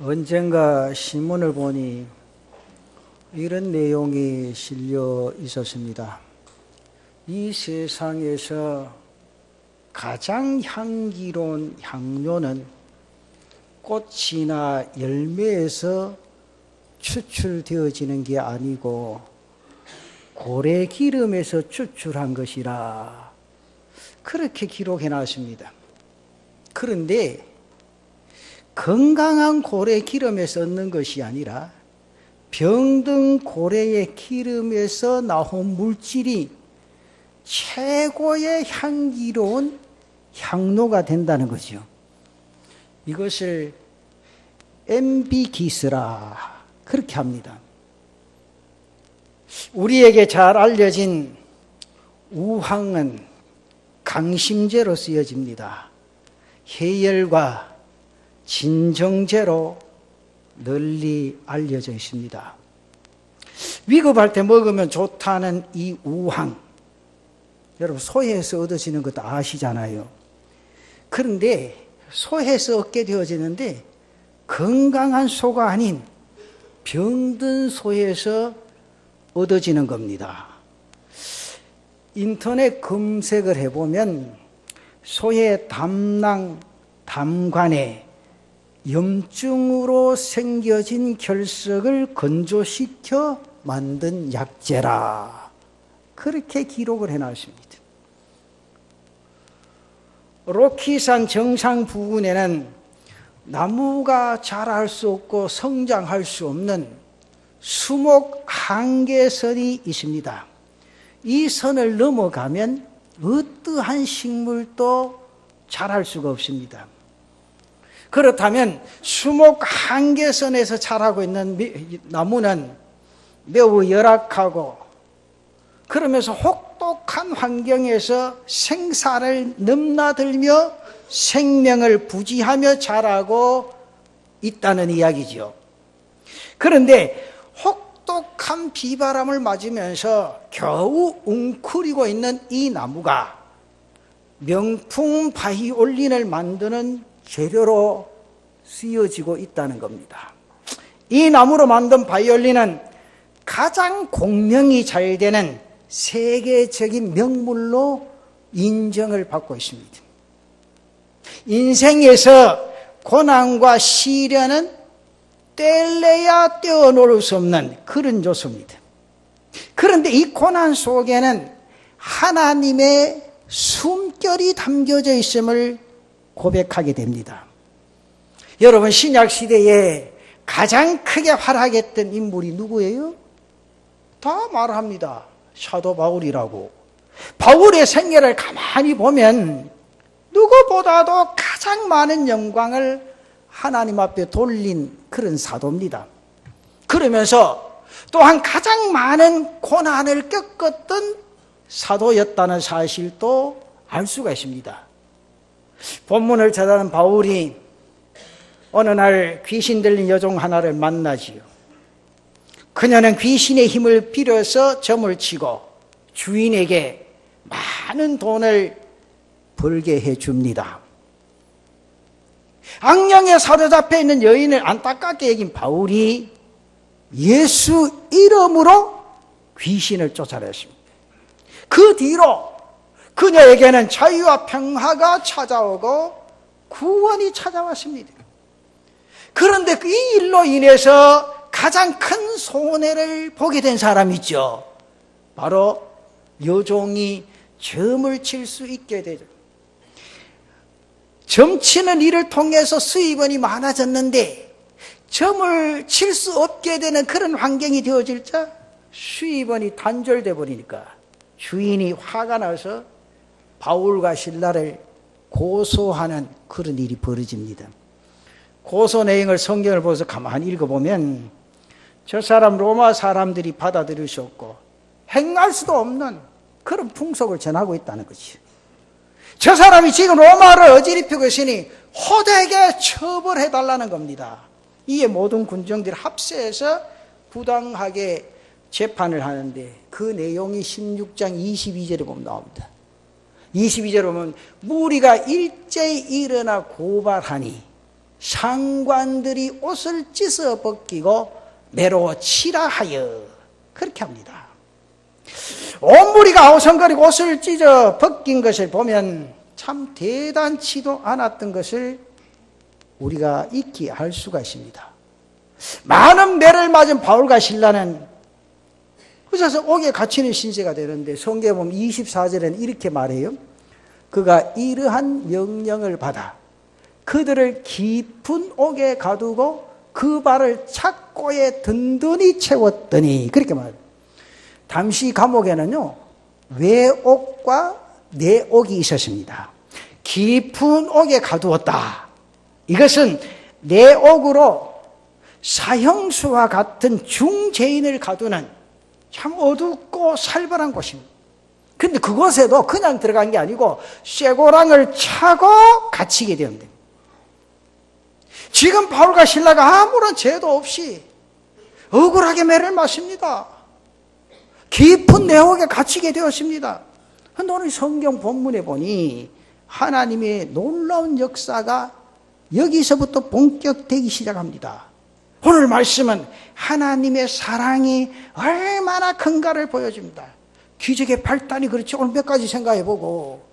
언젠가 신문을 보니 이런 내용이 실려 있었습니다. 이 세상에서 가장 향기로운 향료는 꽃이나 열매에서 추출되어지는 게 아니고 고래기름에서 추출한 것이라 그렇게 기록해 놨습니다. 그런데 건강한 고래기름에서 얻는 것이 아니라 병든 고래의 기름에서 나온 물질이 최고의 향기로운 향료가 된다는 거죠. 이것을 엠비기스라 그렇게 합니다. 우리에게 잘 알려진 우황은 강심제로 쓰여집니다. 해열과 진정제로 널리 알려져 있습니다. 위급할 때 먹으면 좋다는 이 우황, 여러분 소에서 얻어지는 것도 아시잖아요. 그런데 소에서 얻게 되어지는데 건강한 소가 아닌 병든 소에서 얻어지는 겁니다. 인터넷 검색을 해보면 소의 담낭, 담관에 염증으로 생겨진 결석을 건조시켜 만든 약재라 그렇게 기록을 해놨습니다. 로키산 정상 부근에는 나무가 자랄 수 없고 성장할 수 없는 수목 한계선이 있습니다. 이 선을 넘어가면 어떠한 식물도 자랄 수가 없습니다. 그렇다면 수목 한계선에서 자라고 있는 나무는 매우 열악하고 그러면서 혹독한 환경에서 생사를 넘나들며 생명을 부지하며 자라고 있다는 이야기죠. 그런데 혹독한 비바람을 맞으면서 겨우 웅크리고 있는 이 나무가 명품 바이올린을 만드는 재료로 쓰여지고 있다는 겁니다. 이 나무로 만든 바이올린은 가장 공명이 잘 되는 세계적인 명물로 인정을 받고 있습니다. 인생에서 고난과 시련은 뗄래야 떼어놓을 수 없는 그런 요소입니다. 그런데 이 고난 속에는 하나님의 숨결이 담겨져 있음을 고백하게 됩니다. 여러분 신약시대에 가장 크게 활약했던 인물이 누구예요? 다 말합니다. 사도 바울이라고. 바울의 생애를 가만히 보면 누구보다도 가장 많은 영광을 하나님 앞에 돌린 그런 사도입니다. 그러면서 또한 가장 많은 고난을 겪었던 사도였다는 사실도 알 수가 있습니다. 본문을 찾아는 바울이 어느 날 귀신 들린 여종 하나를 만나지요. 그녀는 귀신의 힘을 빌어서 점을 치고 주인에게 많은 돈을 벌게 해줍니다. 악령에 사로잡혀 있는 여인을 안타깝게 여긴 바울이 예수 이름으로 귀신을 쫓아냈습니다. 그 뒤로 그녀에게는 자유와 평화가 찾아오고 구원이 찾아왔습니다. 그런데 이 일로 인해서 가장 큰 손해를 보게 된 사람이 있죠. 바로 여종이 점을 칠 수 있게 되죠. 점치는 일을 통해서 수입원이 많아졌는데 점을 칠 수 없게 되는 그런 환경이 되어질 때 수입원이 단절돼 버리니까 주인이 화가 나서 바울과 실라를 고소하는 그런 일이 벌어집니다. 고소 내용을 성경을 보면서 가만히 읽어보면 저 사람 로마 사람들이 받아들일 수 없고 행할 수도 없는 그런 풍속을 전하고 있다는 거지. 저 사람이 지금 로마를 어지럽히고 있으니 호되게 처벌해달라는 겁니다. 이에 모든 군정들이 합세해서 부당하게 재판을 하는데 그 내용이 16장 22절에 보면 나옵니다. 22절에 보면 무리가 일제히 일어나 고발하니 상관들이 옷을 찢어 벗기고 매로 치라 하여 그렇게 합니다. 온 무리가 어성거리고 옷을 찢어 벗긴 것을 보면 참 대단치도 않았던 것을 우리가 익히 알 수가 있습니다. 많은 매를 맞은 바울과 실라는 그래서 옥에 갇히는 신세가 되는데 성경에 보면 24절에는 이렇게 말해요. 그가 이러한 명령을 받아 그들을 깊은 옥에 가두고 그 발을 착고에 든든히 채웠더니 그렇게 말해요. 당시 감옥에는요 외옥과 내옥이 있었습니다. 깊은 옥에 가두었다. 이것은 내옥으로 사형수와 같은 중죄인을 가두는 참 어둡고 살벌한 곳입니다. 근데 그곳에도 그냥 들어간 게 아니고 쇠고랑을 차고 갇히게 됩니다. 지금 바울과 실라가 아무런 죄도 없이 억울하게 매를 맞습니다. 깊은 내옥에 갇히게 되었습니다. 그런데 오늘 성경 본문에 보니 하나님의 놀라운 역사가 여기서부터 본격되기 시작합니다. 오늘 말씀은 하나님의 사랑이 얼마나 큰가를 보여줍니다. 기적의 발단이 그렇지. 오늘 몇 가지 생각해보고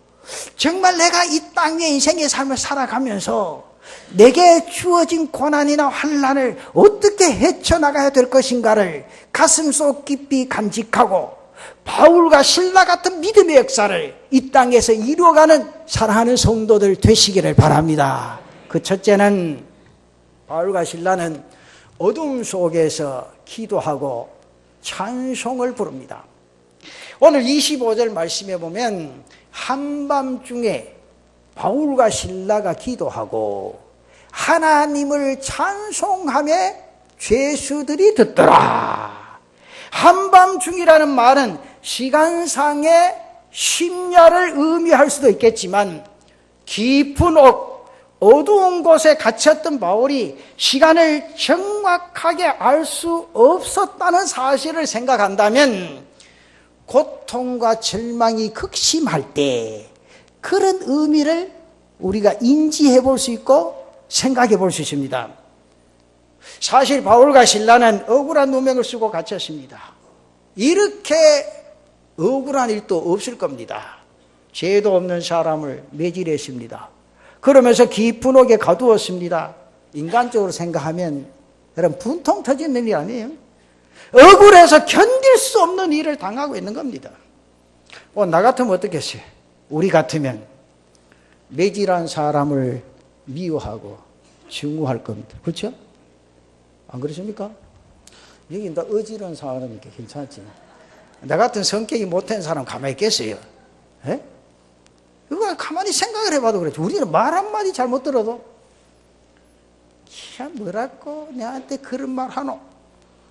정말 내가 이 땅의 인생의 삶을 살아가면서 내게 주어진 고난이나 환난을 어떻게 헤쳐나가야 될 것인가를 가슴속 깊이 간직하고 바울과 실라 같은 믿음의 역사를 이 땅에서 이루어가는 사랑하는 성도들 되시기를 바랍니다. 그 첫째는 바울과 실라는 어둠 속에서 기도하고 찬송을 부릅니다. 오늘 25절 말씀에 보면 한밤중에 바울과 실라가 기도하고 하나님을 찬송하며 죄수들이 듣더라. 한밤중이라는 말은 시간상의 심야를 의미할 수도 있겠지만 깊은 옥, 어두운 곳에 갇혔던 바울이 시간을 정확하게 알 수 없었다는 사실을 생각한다면 고통과 절망이 극심할 때 그런 의미를 우리가 인지해 볼 수 있고 생각해 볼 수 있습니다. 사실 바울과 실라는 억울한 누명을 쓰고 갇혔습니다. 이렇게 억울한 일도 없을 겁니다. 죄도 없는 사람을 매질했습니다. 그러면서 깊은 옥에 가두었습니다. 인간적으로 생각하면 여러분 분통 터지는 일이 아니에요. 억울해서 견딜 수 없는 일을 당하고 있는 겁니다. 나 같으면 어떻겠어요? 우리 같으면 매질한 사람을 미워하고 증오할 겁니다. 그렇죠? 안 그러십니까? 여기 나 어지러운 사람이니까 괜찮지. 나 같은 성격이 못된 사람 가만히 있겠어요? 예? 그거 가만히 생각을 해봐도 그렇죠. 우리는 말 한마디 잘못 들어도 야 뭐라고 내한테 그런 말 하노?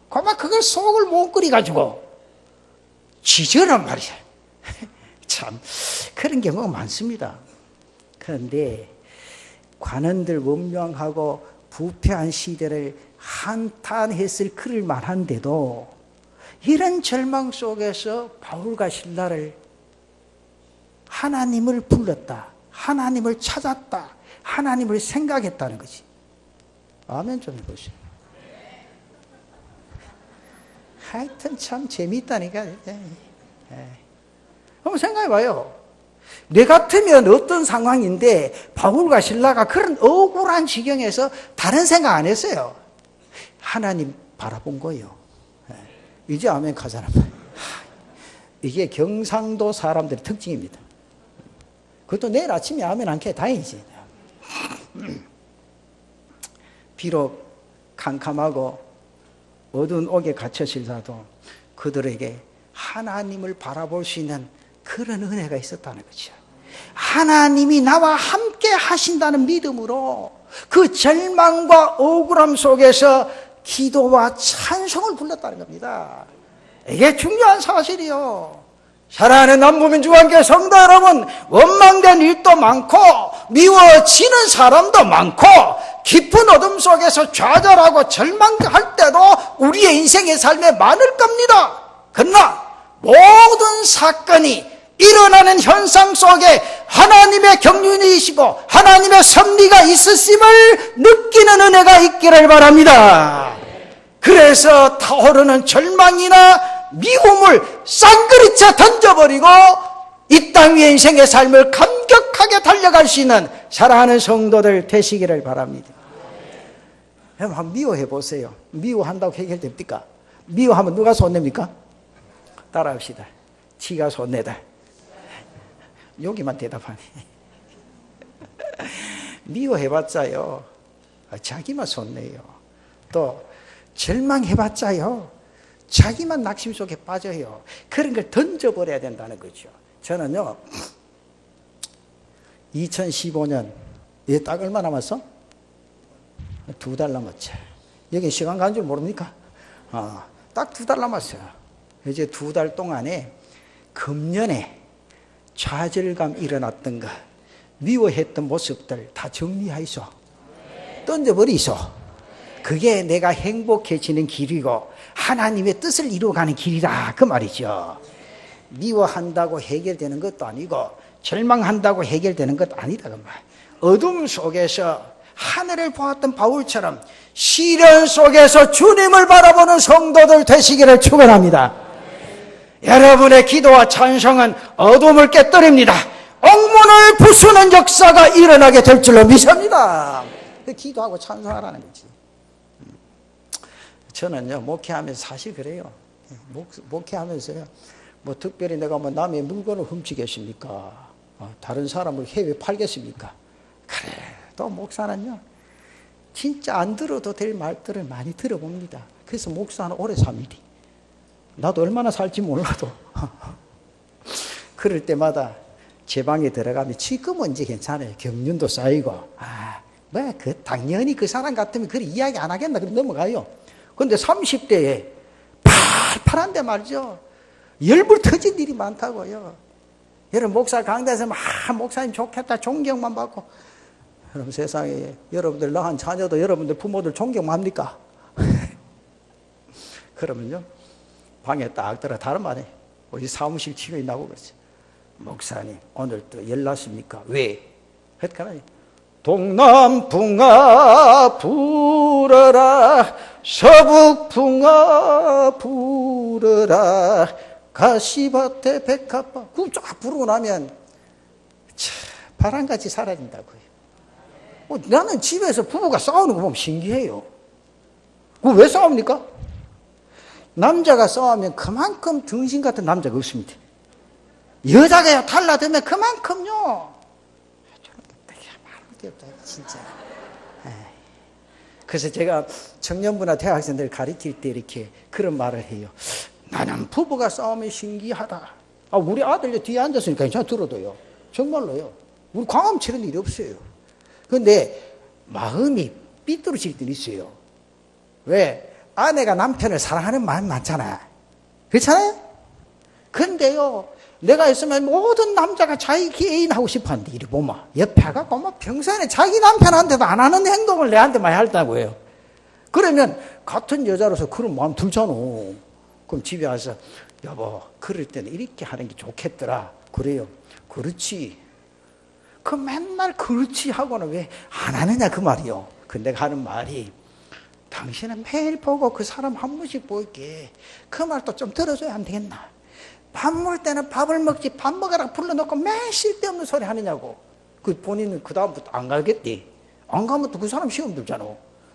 그만 그걸 속을 못 끓여가지고 지저란 말이야. 참 그런 경우가 많습니다. 그런데 관원들 원명하고 부패한 시대를 한탄했을 그럴 만한데도 이런 절망 속에서 바울과 실라를 하나님을 불렀다. 하나님을 찾았다. 하나님을 생각했다는 거지. 아멘 좀 해보시오. 하여튼 참 재미있다니까. 한번 생각해봐요. 내 같으면 어떤 상황인데 바울과 실라가 그런 억울한 지경에서 다른 생각 안 했어요. 하나님 바라본 거예요. 이제 아멘 가잖아. 이게 경상도 사람들의 특징입니다. 그것도 내일 아침에 아멘 안 해 다행이지. 비록 캄캄하고 어두운 옥에 갇혀질라도 그들에게 하나님을 바라볼 수 있는 그런 은혜가 있었다는 거죠. 하나님이 나와 함께 하신다는 믿음으로 그 절망과 억울함 속에서 기도와 찬송을 불렀다는 겁니다. 이게 중요한 사실이요. 사랑하는 남부민주관계 성도 여러분, 원망된 일도 많고 미워지는 사람도 많고 깊은 어둠 속에서 좌절하고 절망할 때도 우리의 인생의 삶에 많을 겁니다. 그러나 모든 사건이 일어나는 현상 속에 하나님의 경륜이시고 하나님의 섭리가 있으심을 느끼는 은혜가 있기를 바랍니다. 그래서 타오르는 절망이나 미움을 쌍그리쳐 던져버리고 이 땅 위의 인생의 삶을 감격하게 달려갈 수 있는 사랑하는 성도들 되시기를 바랍니다. 한번 미워해 보세요. 미워한다고 해결됩니까? 미워하면 누가 손냅니까? 따라합시다. 지가 손내다. 여기만 대답하네. 미워해봤자요, 자기만 손내요. 또 절망해봤자요, 자기만 낙심 속에 빠져요. 그런 걸 던져버려야 된다는 거죠. 저는요, 2015년 이제 딱 얼마 남았어? 2달 남았지. 여기 시간 가는 줄 모릅니까? 딱 2달 남았어요. 이제 2달 동안에 금년에 좌절감 일어났던 거, 미워했던 모습들 다 정리하이소. 던져버리소. 그게 내가 행복해지는 길이고 하나님의 뜻을 이루어가는 길이다, 그 말이죠. 미워한다고 해결되는 것도 아니고 절망한다고 해결되는 것도 아니다, 그 말. 어둠 속에서 하늘을 보았던 바울처럼 시련 속에서 주님을 바라보는 성도들 되시기를 축원합니다. 여러분의 기도와 찬송은 어둠을 깨뜨립니다. 옥문을 부수는 역사가 일어나게 될 줄로 믿습니다. 기도하고 찬송하라는 거지. 저는요, 목회하면서 사실 그래요. 목회하면서요, 뭐 특별히 내가 뭐 남의 물건을 훔치겠습니까? 다른 사람을 해외 팔겠습니까? 그래, 또 목사는요, 진짜 안 들어도 될 말들을 많이 들어봅니다. 그래서 목사는 오래 삽니다. 나도 얼마나 살지 몰라도. 그럴 때마다 제 방에 들어가면 지금은 이제 괜찮아요. 경륜도 쌓이고. 당연히 그 사람 같으면 그래 이야기 안 하겠나? 그럼 넘어가요. 근데 30대에 팔팔한데 말이죠. 열불 터진 일이 많다고요. 여러분, 목사 강단에서 목사님 좋겠다 존경만 받고. 여러분, 세상에 여러분들 낳은 자녀도 여러분들 부모들 존경만 합니까? 그러면요, 방에 딱 들어 다른 말에 우리 사무실 직원이 나오고 그러지. 목사님, 오늘 또 열났습니까? 왜? 했더니 동남풍아 불어라, 서북풍아 불어라, 가시밭에 백합화. 그거 쫙 부르고 나면 바람같이 사라진다고요. 나는 집에서 부부가 싸우는 거 보면 신기해요. 그거 왜 싸웁니까? 남자가 싸우면 그만큼 등신 같은 남자가 없습니다. 여자가 달라들면 그만큼요. 말할 게 없다, 진짜. 그래서 제가 청년부나 대학생들 가르칠 때 이렇게 그런 말을 해요. 나는 부부가 싸우면 신기하다. 우리 아들 뒤에 앉았으니까 괜찮아 들어도요. 정말로요. 우리 광화문 치는 일이 없어요. 그런데 마음이 삐뚤어질 때는 있어요. 왜? 아내가 남편을 사랑하는 마음이 많잖아. 그렇잖아요? 근데요, 내가 있으면 모든 남자가 자기 애인하고 싶어 하는데, 이리 보면, 옆에 가고, 평소에는 자기 남편한테도 안 하는 행동을 내한테 많이 한다고 해요. 그러면, 같은 여자로서 그런 마음 들잖아. 그럼 집에 와서, 여보, 그럴 때는 이렇게 하는 게 좋겠더라. 그래요. 그렇지. 그 맨날 그렇지 하고는 왜 안 하느냐, 그 말이요. 그 내가 하는 말이, 당신은 매일 보고 그 사람 한 번씩 볼게. 그 말도 좀 들어줘야 안 되겠나? 밥 먹을 때는 밥을 먹지, 밥 먹으라 불러놓고 매일 쓸데없는 소리 하느냐고. 그 본인은 그 다음부터 안 가겠대. 안 가면 또 그 사람 시험 들잖아.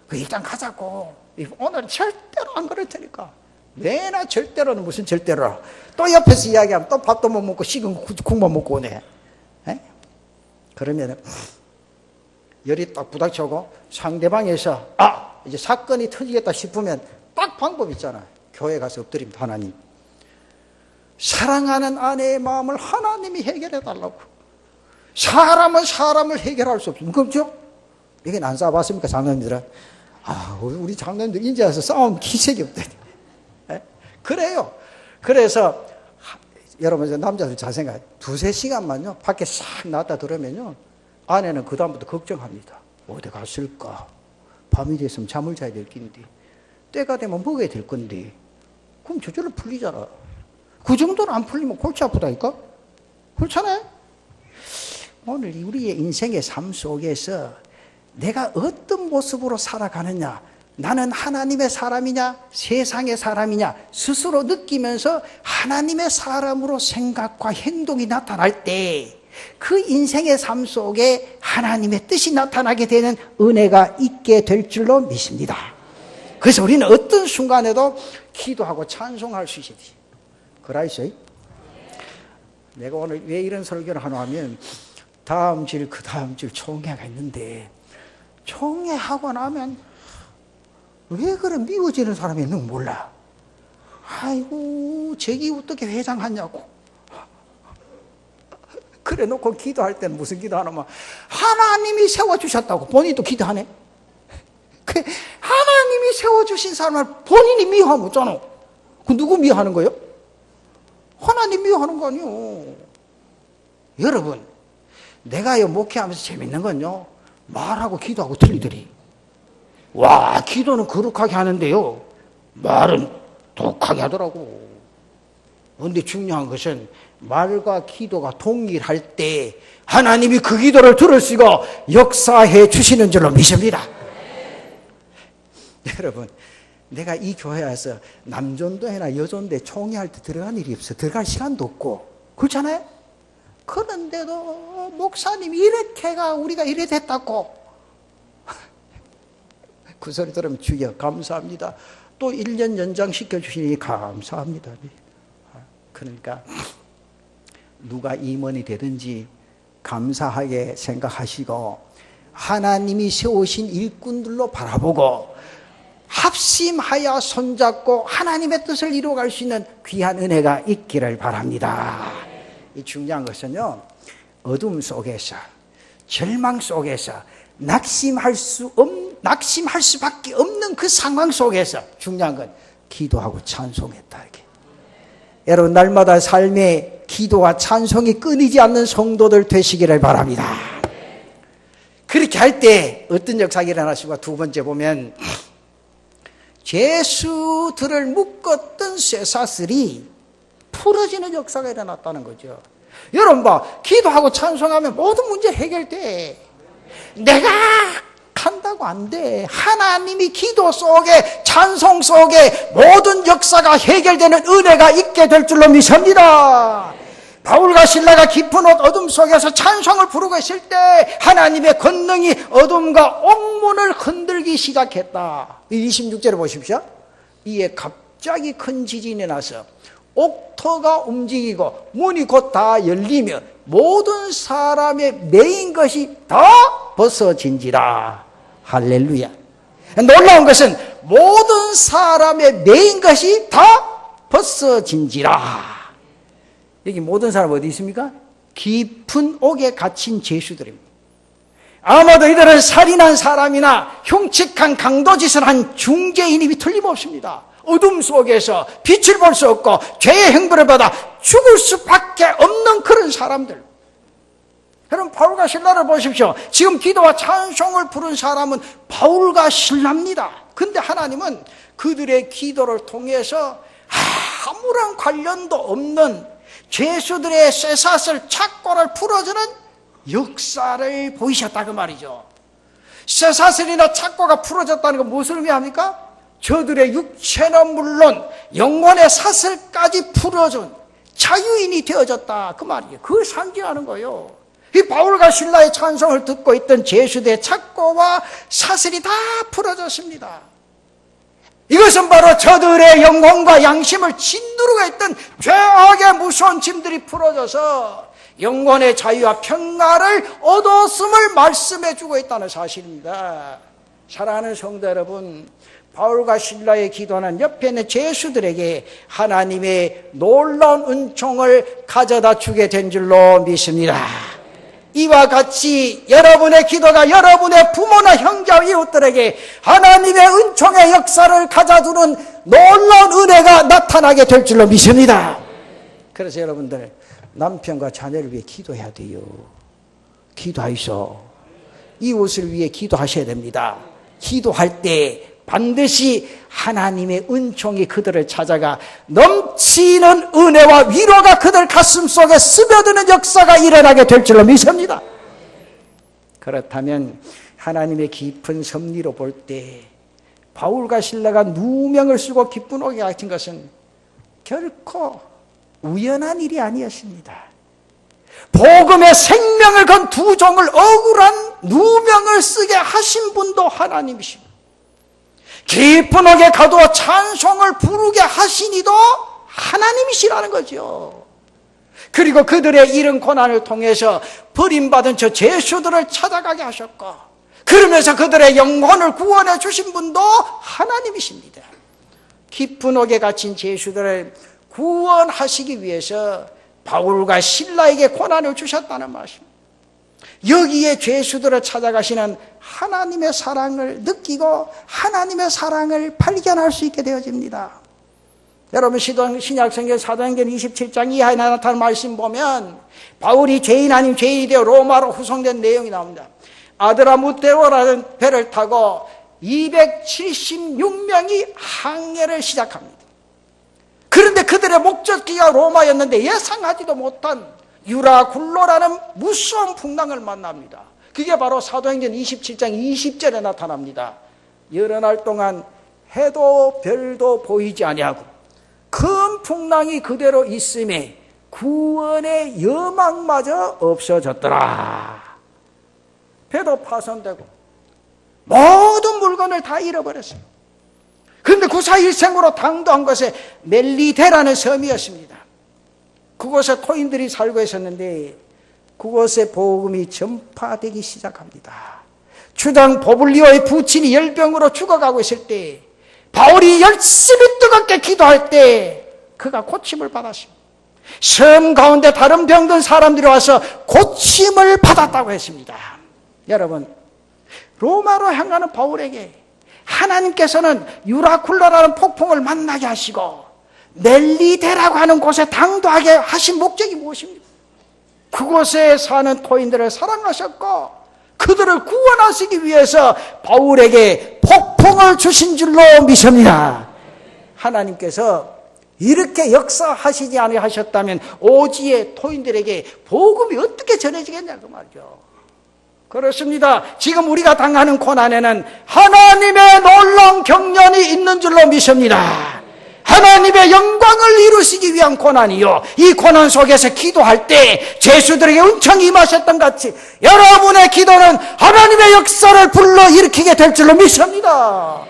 그 일단 가자고. 오늘 절대로 안 그럴 테니까. 내나 절대로는 무슨 절대로라. 또 옆에서 이야기하면 또 밥도 못 먹고 식은 국만 먹고 오네. 에? 그러면은 열이 딱 부닥쳐고 상대방에서 이제 사건이 터지겠다 싶으면 딱 방법 있잖아. 교회 가서 엎드립니다. 하나님, 사랑하는 아내의 마음을 하나님이 해결해 달라고. 사람은 사람을 해결할 수 없습니다. 그렇죠? 이게 안 싸워봤습니까, 장로님들은? 우리 장로님들 인제 와서 싸움 기색이 없다니. 그래요. 그래서 여러분, 남자들 잘 생각해. 2-3시간만요 밖에 싹 나갔다 들어오면요, 아내는 그 다음부터 걱정합니다. 어디 갔을까? 밤이 됐으면 잠을 자야 될 텐데, 때가 되면 먹어야 될 건데, 그럼 저절로 풀리잖아. 그 정도는 안 풀리면 골치 아프다니까? 그렇잖아요? 오늘 우리의 인생의 삶 속에서 내가 어떤 모습으로 살아가느냐, 나는 하나님의 사람이냐 세상의 사람이냐 스스로 느끼면서 하나님의 사람으로 생각과 행동이 나타날 때 그 인생의 삶 속에 하나님의 뜻이 나타나게 되는 은혜가 있게 될 줄로 믿습니다. 그래서 우리는 어떤 순간에도 기도하고 찬송할 수 있어야 돼요. 그라이스요? 내가 오늘 왜 이런 설교를 하나 하면 다음 주 그 다음 주 총회가 있는데 총회하고 나면 왜 그래 미워지는 사람이 있는 거 몰라. 아이고 저기 어떻게 회장하냐고. 그래 놓고 기도할 때는 무슨 기도하냐면 하나님이 세워주셨다고 본인도 기도하네. 하나님이 세워주신 사람을 본인이 미워하면 어쩌노? 그 누구 미워하는 거예요? 하나님 미워하는 거 아니요. 여러분 내가요 목회하면서 재밌는 건요 말하고 기도하고 틀리더리. 와 기도는 거룩하게 하는데요 말은 독하게 하더라고. 그런데 중요한 것은 말과 기도가 동일할 때 하나님이 그 기도를 들으시고 역사해 주시는 줄로 믿습니다. 여러분 내가 이 교회 와서 남전도회나 여전도회 총회할 때 들어갈 일이 없어. 들어갈 시간도 없고 그렇잖아요. 그런데도 목사님이 이렇게가 우리가 이래 됐다고 그 소리 들으면 주여 감사합니다. 또 1년 연장시켜 주시니 감사합니다. 그러니까 누가 임원이 되든지 감사하게 생각하시고 하나님이 세우신 일꾼들로 바라보고 합심하여 손잡고 하나님의 뜻을 이루어갈 수 있는 귀한 은혜가 있기를 바랍니다. 이 중요한 것은요 어둠 속에서 절망 속에서 낙심할 수밖에 없는 그 상황 속에서 중요한 건 기도하고 찬송했다. 이렇게. 여러분 날마다 삶에 기도와 찬송이 끊이지 않는 성도들 되시기를 바랍니다. 그렇게 할 때 어떤 역사가 일어나시고 두 번째 보면 죄수들을 묶었던 쇠사슬이 풀어지는 역사가 일어났다는 거죠. 여러분 봐 기도하고 찬송하면 모든 문제 해결돼. 내가 한다고 안 돼. 하나님이 기도 속에 찬송 속에 모든 역사가 해결되는 은혜가 있게 될 줄로 믿습니다. 바울과 신라가 깊은 어둠 속에서 찬송을 부르고 있을 때 하나님의 권능이 어둠과 옥문을 흔들기 시작했다. 26절에 보십시오. 이에 갑자기 큰 지진이 나서 옥토가 움직이고 문이 곧 다 열리며 모든 사람의 매인 것이 다 벗어진지라. 할렐루야. 놀라운 것은 모든 사람의 매인 것이 다 벗어진지라. 여기 모든 사람 어디 있습니까? 깊은 옥에 갇힌 죄수들입니다. 아마도 이들은 살인한 사람이나 흉측한 강도짓을 한 중죄인이 틀림없습니다. 어둠 속에서 빛을 볼 수 없고 죄의 형벌을 받아 죽을 수밖에 없는 그런 사람들. 여러분 바울과 신라를 보십시오. 지금 기도와 찬송을 부른 사람은 바울과 신라입니다. 근데 하나님은 그들의 기도를 통해서 아무런 관련도 없는 죄수들의 쇠사슬 착고를 풀어주는 역사를 보이셨다 그 말이죠. 쇠사슬이나 착고가 풀어졌다는 건 무엇을 의미합니까? 저들의 육체는 물론 영혼의 사슬까지 풀어준 자유인이 되어졌다 그 말이에요. 그걸 상징하는 거예요. 이 바울과 신라의 찬송을 듣고 있던 죄수들의 착고와 사슬이 다 풀어졌습니다. 이것은 바로 저들의 영혼과 양심을 짓누르고 있던 죄악의 무서운 짐들이 풀어져서 영혼의 자유와 평화를 얻었음을 말씀해 주고 있다는 사실입니다. 사랑하는 성도 여러분, 바울과 신라의 기도는 옆에 있는 죄수들에게 하나님의 놀라운 은총을 가져다 주게 된 줄로 믿습니다. 이와 같이 여러분의 기도가 여러분의 부모나 형제와 이웃들에게 하나님의 은총의 역사를 가져주는 놀라운 은혜가 나타나게 될 줄로 믿습니다. 그래서 여러분들 남편과 자녀를 위해 기도해야 돼요. 기도하이소. 이웃을 위해 기도하셔야 됩니다. 기도할 때 반드시 하나님의 은총이 그들을 찾아가 넘치는 은혜와 위로가 그들 가슴 속에 스며드는 역사가 일어나게 될 줄로 믿습니다. 그렇다면 하나님의 깊은 섭리로 볼 때 바울과 실라가 누명을 쓰고 기쁜 오게 하신 것은 결코 우연한 일이 아니었습니다. 복음의 생명을 건 두 종을 억울한 누명을 쓰게 하신 분도 하나님이십니다. 깊은 옥에 가두어 찬송을 부르게 하신 이도 하나님이시라는 거죠. 그리고 그들의 이런 고난을 통해서 버림받은 저 죄수들을 찾아가게 하셨고, 그러면서 그들의 영혼을 구원해 주신 분도 하나님이십니다. 깊은 옥에 갇힌 죄수들을 구원하시기 위해서 바울과 실라에게 고난을 주셨다는 말씀입니다. 여기에 죄수들을 찾아가시는 하나님의 사랑을 느끼고 하나님의 사랑을 발견할 수 있게 되어집니다. 여러분 신약성경 사도행전 27장 이하에 나타난 말씀 보면 바울이 죄인 아닌 죄인이 되어 로마로 후송된 내용이 나옵니다. 아드라무테오라는 배를 타고 276명이 항해를 시작합니다. 그런데 그들의 목적지가 로마였는데 예상하지도 못한 유라굴로라는 무서운 풍랑을 만납니다. 그게 바로 사도행전 27장 20절에 나타납니다. 여러 날 동안 해도 별도 보이지 아니하고 큰 풍랑이 그대로 있음에 구원의 여망마저 없어졌더라. 배도 파손되고 모든 물건을 다 잃어버렸어요. 그런데 구사일생으로 당도한 곳에 멜리데라는 섬이었습니다. 그곳에 토인들이 살고 있었는데 그곳에 복음이 전파되기 시작합니다. 주장 보블리오의 부친이 열병으로 죽어가고 있을 때 바울이 열심히 뜨겁게 기도할 때 그가 고침을 받았습니다. 섬 가운데 다른 병든 사람들이 와서 고침을 받았다고 했습니다. 여러분, 로마로 향하는 바울에게 하나님께서는 유라쿨라라는 폭풍을 만나게 하시고 멜리데라고 하는 곳에 당도하게 하신 목적이 무엇입니까? 그곳에 사는 토인들을 사랑하셨고 그들을 구원하시기 위해서 바울에게 폭풍을 주신 줄로 믿습니다. 하나님께서 이렇게 역사하시지 아니하셨다면 오지의 토인들에게 복음이 어떻게 전해지겠냐고 말이죠. 그렇습니다. 지금 우리가 당하는 고난에는 하나님의 놀라운 경륜이 있는 줄로 믿습니다. 하나님의 영광을 이루시기 위한 고난이요, 이 고난 속에서 기도할 때 죄수들에게 은총이 임하셨던 같이 여러분의 기도는 하나님의 역사를 불러일으키게 될 줄로 믿습니다.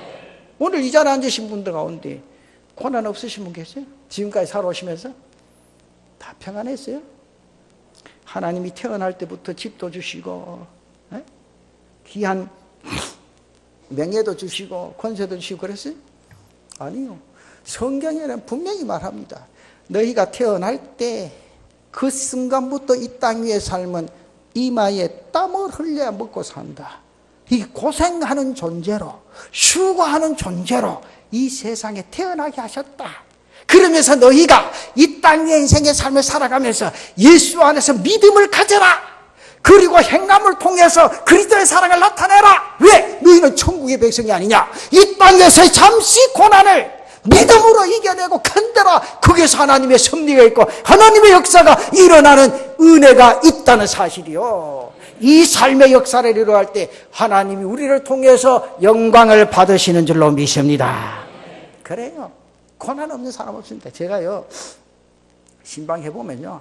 오늘 이 자리에 앉으신 분들 가운데 고난 없으신 분 계세요? 지금까지 살아오시면서 다 평안했어요? 하나님이 태어날 때부터 집도 주시고 귀한 명예도 주시고 권세도 주시고 그랬어요? 아니요. 성경에는 분명히 말합니다. 너희가 태어날 때 그 순간부터 이 땅 위의 삶은 이마에 땀을 흘려야 먹고 산다. 이 고생하는 존재로, 수고하는 존재로 이 세상에 태어나게 하셨다. 그러면서 너희가 이 땅 위의 인생의 삶을 살아가면서 예수 안에서 믿음을 가져라. 그리고 행함을 통해서 그리스도의 사랑을 나타내라. 왜? 너희는 천국의 백성이 아니냐. 이 땅에서의 잠시 고난을 믿음으로 이겨내고 견뎌라. 거기서 하나님의 섭리가 있고 하나님의 역사가 일어나는 은혜가 있다는 사실이요. 이 삶의 역사를 이루어갈 때 하나님이 우리를 통해서 영광을 받으시는 줄로 믿습니다. 그래요. 고난 없는 사람 없습니다. 제가요 신방해보면요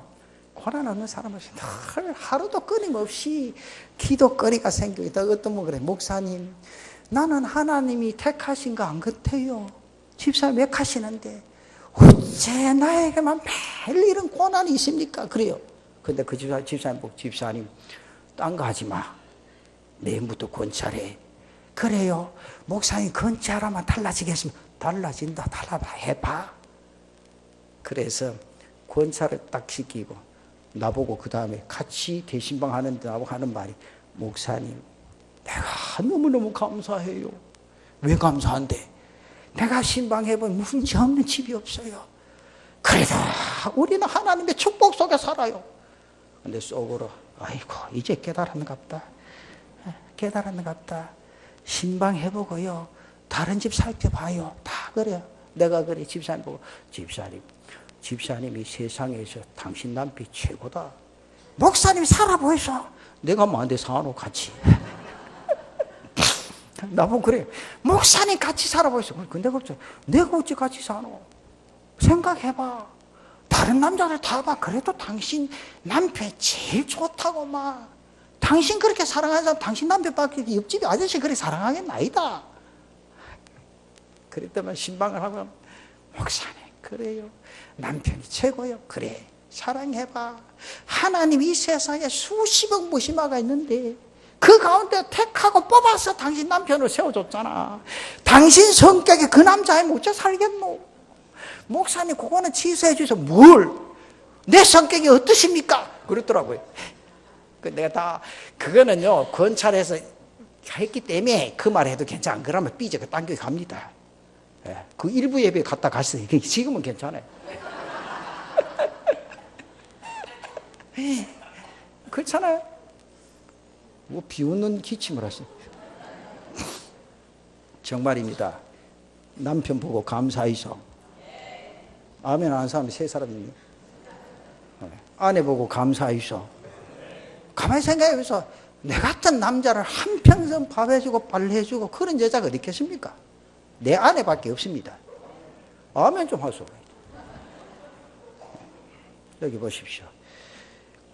고난 없는 사람 없습니다. 하루도 끊임없이 기도거리가 생기다. 어떤 분 그래, 목사님 나는 하나님이 택하신 거 안 같아요. 집사님 왜 하시는데 어째 나에게만 매일 이런 고난이 있습니까? 그래요. 근데 그 집사님 딴 거 하지 마. 내일부터 권찰해. 그래요. 목사님 권찰하면 달라지겠습니까? 달라진다. 달라봐. 해봐. 그래서 권찰을 딱 시키고 나보고 그 다음에 같이 대신방 하는데 나보고 하는 말이, 목사님 내가 너무너무 감사해요. 왜 감사한데? 내가 신방해보면 문제 없는 집이 없어요. 그래도 우리는 하나님의 축복 속에 살아요. 근데 속으로 아이고 이제 깨달았는갑다. 깨달았는갑다. 신방해보고요 다른 집 살펴봐요. 다 그래요. 내가 그래 집사님 보고 집사님이 세상에서 당신 남편이 최고다. 목사님이 살아보이소. 내가 뭐한테 사노 같이. 나보고 그래. 목사님 같이 살아보이소. 근데 그렇죠. 내가 어찌 같이 사노? 생각해봐. 다른 남자들 다 봐. 그래도 당신 남편이 제일 좋다고 막. 당신 그렇게 사랑하는 사람 당신 남편밖에 옆집 아저씨 그렇게 사랑하겠나이다. 그랬더만 신방을 하고 목사님 그래요. 남편이 최고요. 그래 사랑해봐. 하나님 이 세상에 수십억 무시마가 있는데 그 가운데 택하고 뽑아서 당신 남편을 세워줬잖아. 당신 성격에 그 남자애 어째 살겠노? 목사님 그거는 취소해 주셔서 뭘? 내 성격이 어떠십니까? 그랬더라고요. 내가 다 그거는요 검찰에서 했기 때문에 그 말 해도 괜찮아. 그러면 삐져가 당겨 갑니다. 그 일부 예배 갔다 갔어요. 지금은 괜찮아요. 그렇잖아요. 뭐 비웃는 기침을 하세요. 정말입니다. 남편 보고 감사히소. 아멘 안 사람이 세 사람이에요. 아내 보고 감사히소. 가만히 생각해보세요. 내 같은 남자를 한평생 밥 해주고 빨래 해주고 그런 여자가 어디 있겠습니까? 내 아내밖에 없습니다. 아멘 좀 하소. 여기 보십시오.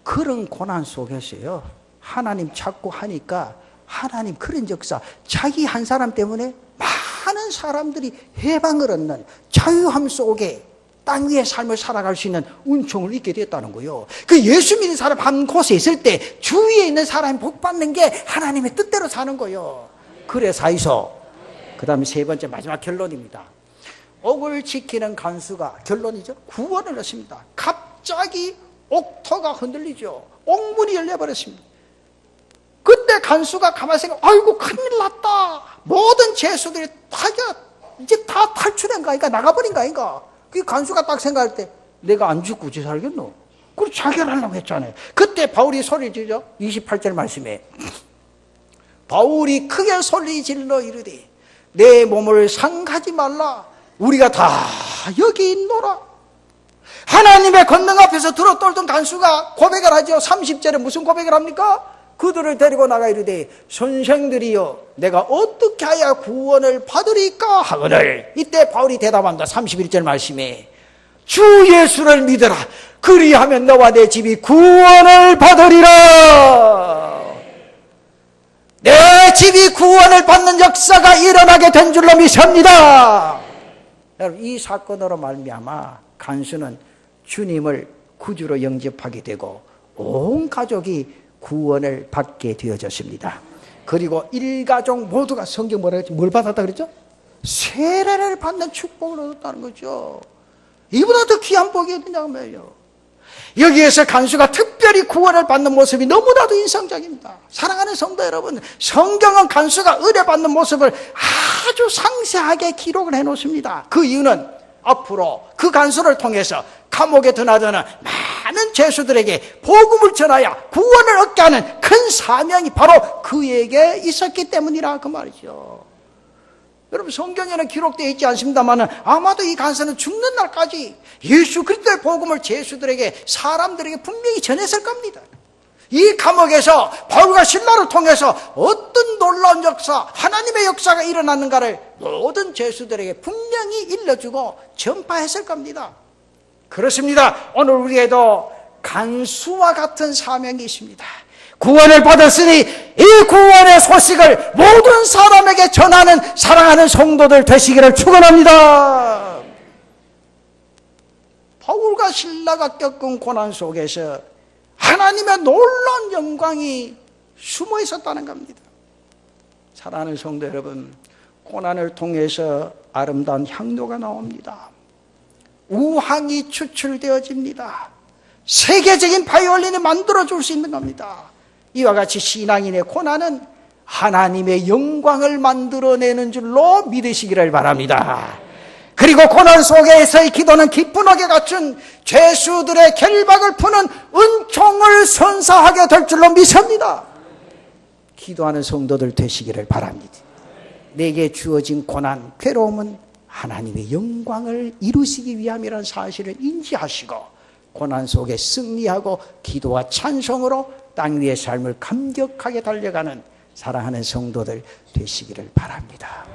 그런 고난 속에서요. 하나님 찾고 하니까 하나님 그런 역사, 자기 한 사람 때문에 많은 사람들이 해방을 얻는 자유함 속에 땅 위의 삶을 살아갈 수 있는 은총을 잊게 됐다는 거예요. 그 예수 믿는 사람 한 곳에 있을 때 주위에 있는 사람이 복 받는 게 하나님의 뜻대로 사는 거예요. 그래 사이소. 그 다음에 세 번째 마지막 결론입니다. 옥을 지키는 간수가 결론이죠. 구원을 얻습니다. 갑자기 옥터가 흔들리죠. 옥문이 열려버렸습니다. 그때 간수가 가만히 생각, 아이고 큰일 났다. 모든 죄수들이 이제 다 탈출한 거 아닌가, 나가버린 거 아닌가. 그 간수가 딱 생각할 때 내가 안 죽고 어찌 살겠노? 그걸 자결하려고 했잖아요. 그때 바울이 소리 지르죠. 28절 말씀에 바울이 크게 소리 질러 이르되 내 몸을 상하지 말라. 우리가 다 여기 있노라. 하나님의 권능 앞에서 들어떨던 간수가 고백을 하죠. 30절에 무슨 고백을 합니까? 그들을 데리고 나가 이르되 선생들이여 내가 어떻게 하여 구원을 받으리까 하거늘. 이때 바울이 대답한다. 31절 말씀에 주 예수를 믿어라. 그리하면 너와 내 집이 구원을 받으리라. 내 집이 구원을 받는 역사가 일어나게 된 줄로 믿습니다. 여러분 이 사건으로 말미암아 간수는 주님을 구주로 영접하게 되고 온 가족이 구원을 받게 되어졌습니다. 그리고 일가족 모두가 성경 뭐라 그랬죠? 뭘 받았다 그랬죠? 세례를 받는 축복을 얻었다는 거죠. 이보다 더 귀한 복이 어디냐고 말이에요. 여기에서 간수가 특별히 구원을 받는 모습이 너무나도 인상적입니다. 사랑하는 성도 여러분, 성경은 간수가 의뢰받는 모습을 아주 상세하게 기록을 해놓습니다. 그 이유는 앞으로 그 간수를 통해서 감옥에 드나드는 많은 죄수들에게 복음을 전하여 구원을 얻게 하는 큰 사명이 바로 그에게 있었기 때문이라 그 말이죠. 여러분 성경에는 기록되어 있지 않습니다만 아마도 이 간수는 죽는 날까지 예수 그리스도의 복음을 죄수들에게 사람들에게 분명히 전했을 겁니다. 이 감옥에서 바울과 실라를 통해서 어떤 놀라운 역사, 하나님의 역사가 일어났는가를 모든 죄수들에게 분명히 일러주고 전파했을 겁니다. 그렇습니다. 오늘 우리에도 간수와 같은 사명이 있습니다. 구원을 받았으니 이 구원의 소식을 모든 사람에게 전하는 사랑하는 성도들 되시기를 축원합니다. 바울과 실라가 겪은 고난 속에서 하나님의 놀라운 영광이 숨어 있었다는 겁니다. 사랑하는 성도 여러분, 고난을 통해서 아름다운 향료가 나옵니다. 우향이 추출되어집니다. 세계적인 바이올린을 만들어줄 수 있는 겁니다. 이와 같이 신앙인의 고난은 하나님의 영광을 만들어내는 줄로 믿으시기를 바랍니다. 그리고 고난 속에서의 기도는 기쁘게 갖춘 죄수들의 결박을 푸는 은총을 선사하게 될 줄로 믿습니다. 기도하는 성도들 되시기를 바랍니다. 내게 주어진 고난, 괴로움은 하나님의 영광을 이루시기 위함이라는 사실을 인지하시고 고난 속에 승리하고 기도와 찬송으로 땅 위의 삶을 감격하게 달려가는 사랑하는 성도들 되시기를 바랍니다.